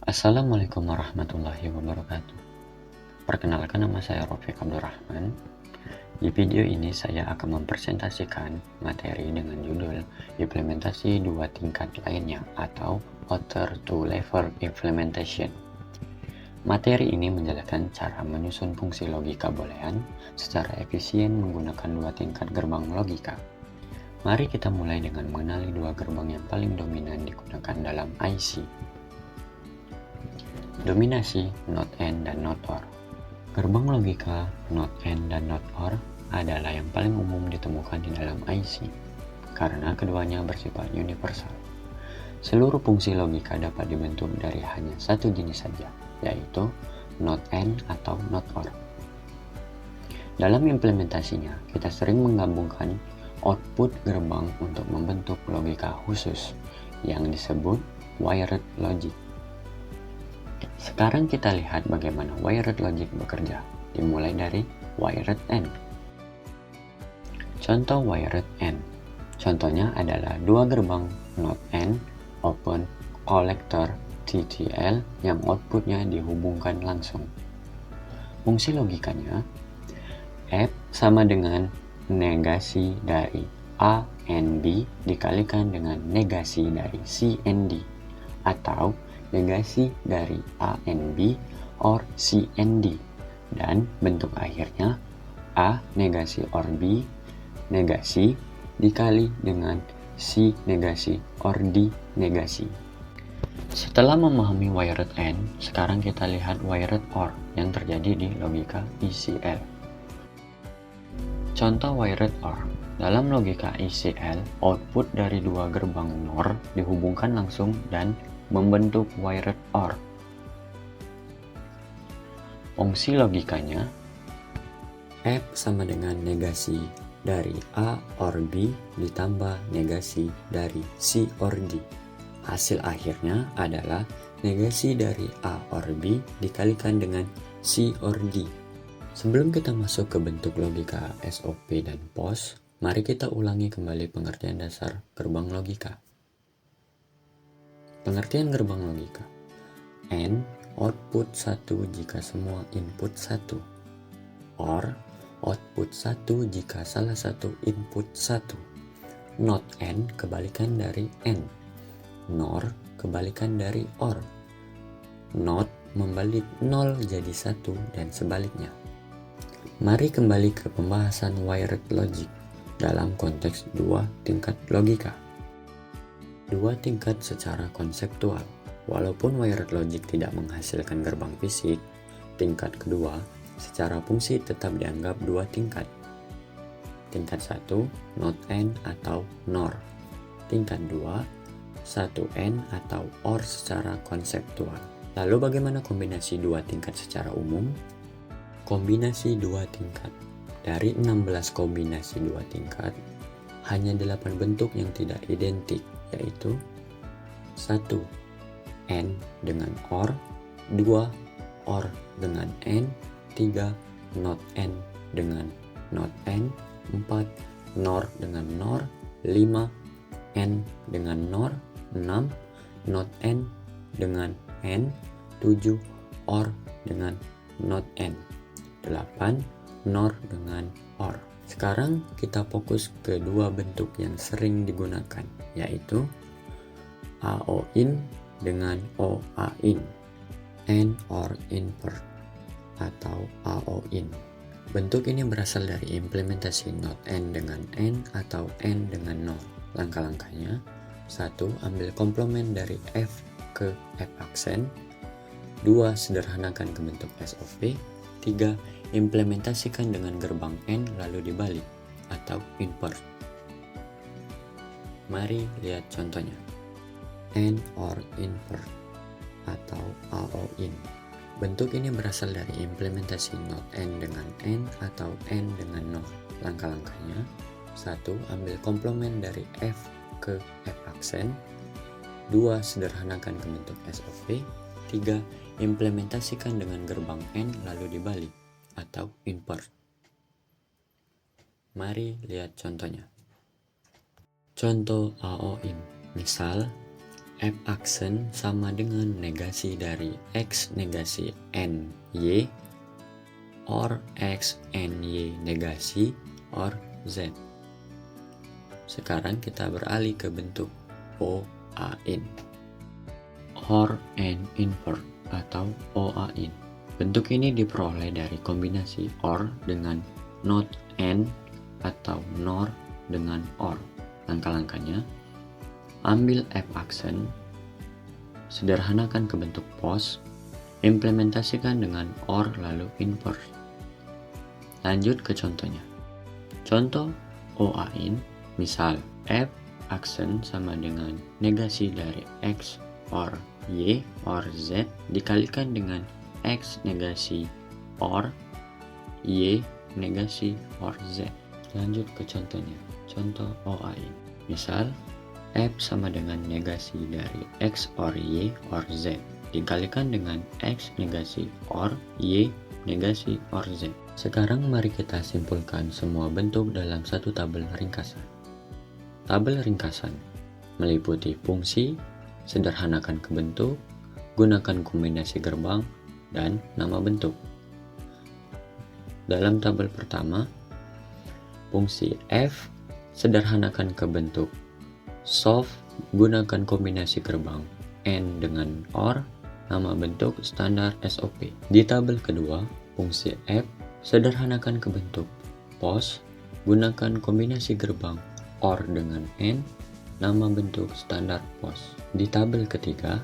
Assalamualaikum warahmatullahi wabarakatuh. Perkenalkan, nama saya Rafiq Abdurrahman. Di video ini saya akan mempresentasikan materi dengan judul implementasi dua tingkat lainnya atau Outer Two Level Implementation. Materi ini menjelaskan cara menyusun fungsi logika boolean secara efisien menggunakan dua tingkat gerbang logika. Mari kita mulai dengan mengenali dua gerbang yang paling dominan digunakan dalam IC. Dominasi not AND dan not OR. Gerbang logika not AND dan not OR adalah yang paling umum ditemukan di dalam IC karena keduanya bersifat universal. Seluruh fungsi logika dapat dibentuk dari hanya satu jenis saja, yaitu not AND atau not OR. Dalam implementasinya, kita sering menggabungkan output gerbang untuk membentuk logika khusus yang disebut wired logic. Sekarang kita lihat bagaimana wired logic bekerja, dimulai dari wired AND. Contoh wired AND. Contohnya adalah dua gerbang not AND open collector TTL yang outputnya dihubungkan langsung. Fungsi logikanya, F sama dengan negasi dari A and B dikalikan dengan negasi dari C and D, atau negasi dari A and B or C and D, dan bentuk akhirnya A negasi or B negasi dikali dengan C negasi or D negasi. Setelah memahami wired AND, sekarang kita lihat wired OR yang terjadi di logika ICL. Contoh wired OR. Dalam logika ICL, output dari dua gerbang NOR dihubungkan langsung dan membentuk wired OR. Fungsi logikanya, F sama dengan negasi dari A or B ditambah negasi dari C or D. Hasil akhirnya adalah negasi dari A or B dikalikan dengan C or D. Sebelum kita masuk ke bentuk logika SOP dan POS, mari kita ulangi kembali pengertian dasar gerbang logika. Pengertian gerbang logika. AND, output 1 jika semua input 1. OR, output 1 jika salah satu input 1. Not AND, kebalikan dari AND. NOR, kebalikan dari OR. Not membalik 0 jadi 1 dan sebaliknya. Mari kembali ke pembahasan wired logic dalam konteks dua tingkat logika. Dua tingkat secara konseptual. Walaupun wired logic tidak menghasilkan gerbang fisik, tingkat kedua secara fungsi tetap dianggap dua tingkat. Tingkat 1, not AND atau NOR. Tingkat 2, 1 AND atau OR secara konseptual. Lalu bagaimana kombinasi dua tingkat secara umum? Kombinasi dua tingkat. Dari 16 kombinasi dua tingkat, hanya 8 bentuk yang tidak identik, yaitu 1. AND dengan OR, 2. OR dengan AND, 3. Not AND dengan not AND, 4. NOR dengan NOR, 5. AND dengan NOR, 6. Not AND dengan AND, 7. OR dengan not AND, 8. NOR dengan OR. Sekarang kita fokus ke dua bentuk yang sering digunakan, yaitu AO-IN dengan OA-IN, AND OR invert atau AO-IN. Bentuk ini berasal dari implementasi not AND dengan AND atau AND dengan NOR. Langkah-langkahnya: 1. Ambil komplement dari F ke F aksen. 2. Sederhanakan ke bentuk SOP. 3. Implementasikan dengan gerbang AND lalu dibalik atau invert. Mari lihat contohnya. AND OR invert atau AO-IN. Bentuk ini berasal dari implementasi not AND dengan AND atau AND dengan NOR. Langkah-langkahnya: 1. Ambil komplement dari F ke F aksen. 2. Sederhanakan ke bentuk SOP. 3. Implementasikan dengan gerbang AND lalu dibalik atau invert. Mari lihat contohnya. Contoh AO-IN. Misal, F aksen sama dengan negasi dari X negasi N Y or X N Y negasi or Z. Sekarang kita beralih ke bentuk OA-in. Or and invert atau OA-in. Bentuk ini diperoleh dari kombinasi OR dengan not and atau NOR dengan OR. Langkah-langkahnya, ambil F aksen, sederhanakan ke bentuk POS, implementasikan dengan OR lalu invert. Lanjut ke contohnya. Contoh OA-in, misal F aksen sama dengan negasi dari X or Y or Z dikalikan dengan X negasi or Y negasi or Z. Lanjut ke contohnya. Contoh OA-in. Misal F sama dengan negasi dari X or Y or Z dikalikan dengan X negasi or Y negasi or Z. Sekarang mari kita simpulkan semua bentuk dalam satu tabel ringkasan. Tabel ringkasan meliputi fungsi, sederhanakan ke bentuk, gunakan kombinasi gerbang, dan nama bentuk. Dalam tabel pertama, fungsi F, sederhanakan ke bentuk soft, gunakan kombinasi gerbang, N dengan OR, nama bentuk standar SOP. Di tabel kedua, fungsi F, sederhanakan ke bentuk POS, gunakan kombinasi gerbang, OR dengan N, nama bentuk standar POS. Di tabel ketiga,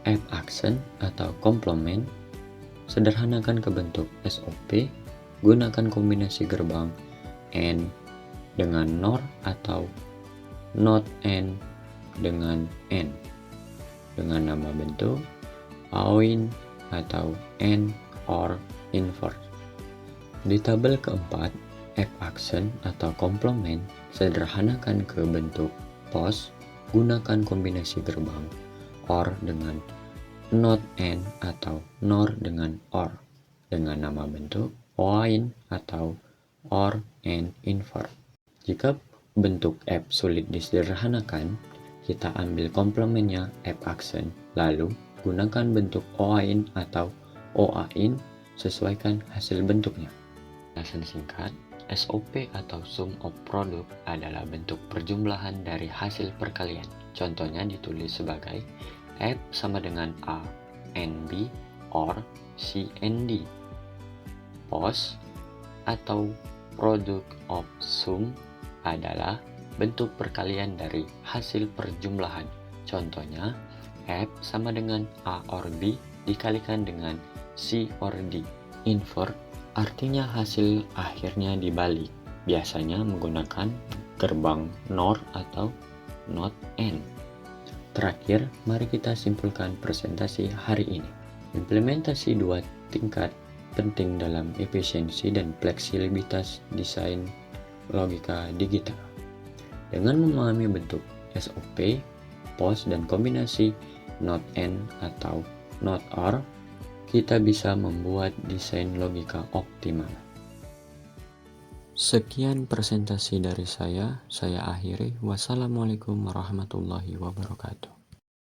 F aksen atau komplement, sederhanakan ke bentuk SOP, gunakan kombinasi gerbang N dengan NOR atau not N dengan N, dengan nama bentuk OA-in atau N or invert. Di tabel keempat, F aksen atau komplement, sederhanakan ke bentuk POS, gunakan kombinasi gerbang OR dengan not N atau NOR dengan OR, dengan nama bentuk OA-in atau OR and invert. Jika bentuk F sulit disederhanakan, kita ambil komplementnya F aksen, lalu gunakan bentuk OA-in atau OA-in, sesuaikan hasil bentuknya. Penjelasan singkat, SOP atau sum of product adalah bentuk perjumlahan dari hasil perkalian. Contohnya ditulis sebagai F sama dengan A, NB, or CND. POS atau product of sum adalah bentuk perkalian dari hasil perjumlahan. Contohnya, F sama dengan A or B dikalikan dengan C or D. Invert artinya hasil akhirnya dibalik, biasanya menggunakan gerbang NOR atau not N. Terakhir, mari kita simpulkan presentasi hari ini. Implementasi dua tingkat penting dalam efisiensi dan fleksibilitas desain logika digital. Dengan memahami bentuk SOP, POS, dan kombinasi not N atau not OR, kita bisa membuat desain logika optimal. Sekian presentasi dari saya akhiri. Wassalamualaikum warahmatullahi wabarakatuh.